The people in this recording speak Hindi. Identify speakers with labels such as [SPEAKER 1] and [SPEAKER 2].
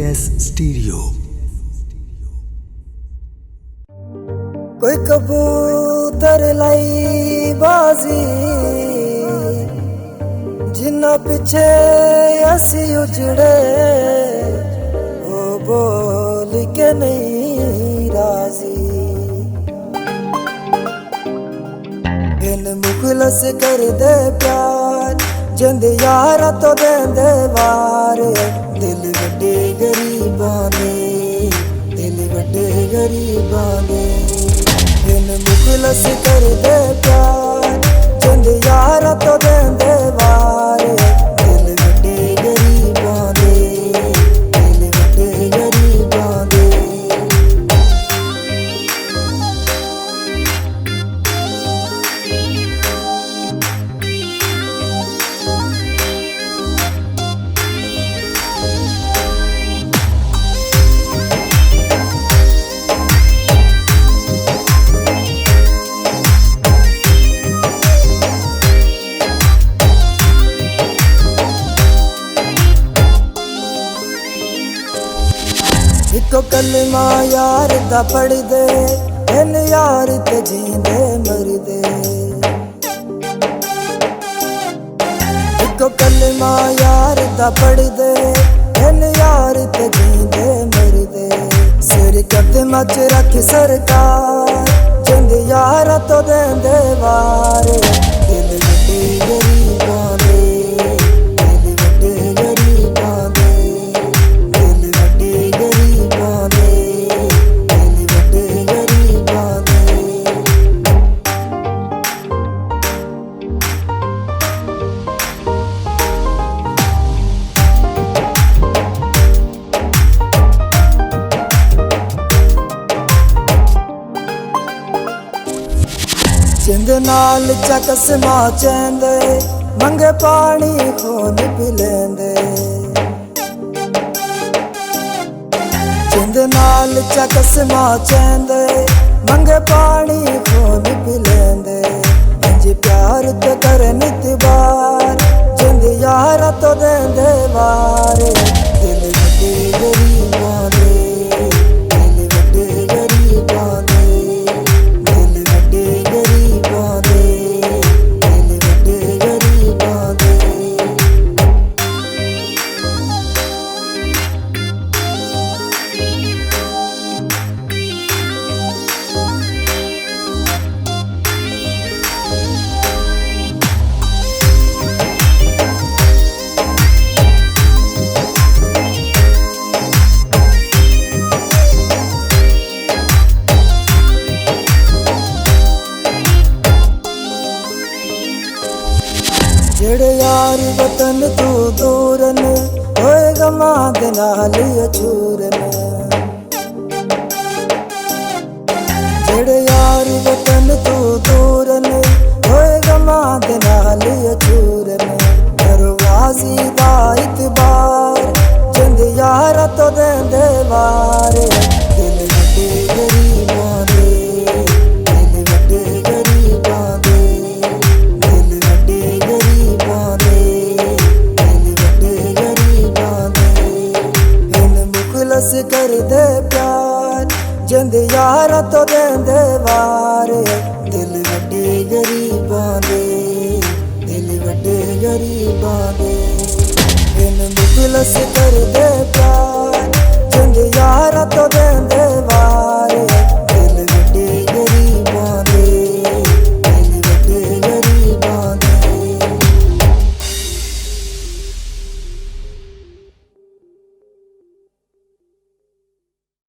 [SPEAKER 1] STS Stereo।
[SPEAKER 2] कोई कबूतर लाई बाजी जिन्ना पिछे असी उजड़े, वो बोल के नहीं राजी। इन मुखलस कर दे प्यार जिंद यारा तो देंदे वार। दिल वड्डे गरीबां दे, दिल वड्डे गरीबां दे। इन मुखलस कर दे प्यार जिंद यारा तो देंदे वार। दिल वड्डे गरीबां दे, दिल वड्डे गरीबां दे। इको कलमा यार दा पढ़ दे, इन यार ते जींदे मर दे। इको कलमा यार दा पढ़ दे, इन यार ते जींदे मर दे। सिर कदम च रख सरकार जिंद यारा तो देंदे वार। दिल वड्डे गरीबां दे, दिल वड्डे गरीबां दे, दिल वड्डे गरीबां दे, दिल वड्डे गरीबां दे। जिंद नाल चकसमा चैंदे, मंगे पानी खून पी लेंदे। जिंद नाल चकसमा चैंदे, मंगे पानी खून पी लेंदे। इंज प्यार ते करन इतबार जिंद यारा तो देंदे वार। दिल वड्डे गरीबां दे, दिल वड्डे गरीबां दे, दिल वड्डे गरीबां दे, दिल वड्डे गरीबां दे। जेड़े यार वतन तू दूर ने, होए गमां दे नाल अछूर ने। जेड़े यार वतन तू दूर ने, होए गमां दे नाल अछूर ने। दरवाज़ी दा इतबार जिंद यारा तो देंदे वार। दिल वड्डे गरीबां दे, दिल वड्डे गरीबां दे, दिल वड्डे गरीबां दे, दिल वड्डे गरीबां दे। इन मुखलस कर दे प्यार जिंद यारा तो देंदे वार। दिल वड्डे गरीबां दे, दिल वड्डे गरीबां दे। इन मुखलस कर दे